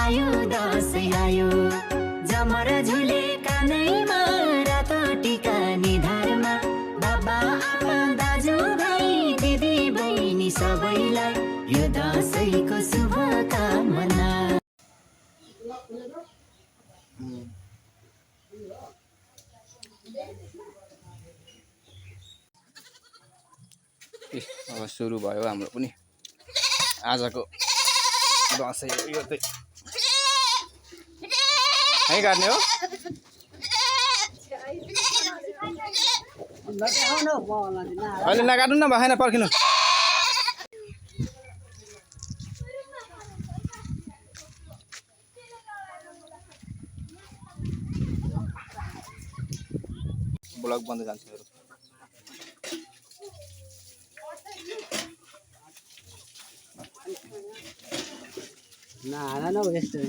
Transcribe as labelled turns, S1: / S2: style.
S1: आयो दसैँ आयो जमरा झुले कानैमा रातो टिका निधारमा बाबा आमा दाजु भाइ दिदी बहिनी सबैलाई यो दसैँको शुभकामना।
S2: अब सुरु भयो हाम्रो पनि आजको दसैँ। यो चाहिँ है काट्ने हो। अहिले नकाट्नु न भएन पर्खिनु। ब्लग बन्द जान्छ मेरो।
S3: ना ना ना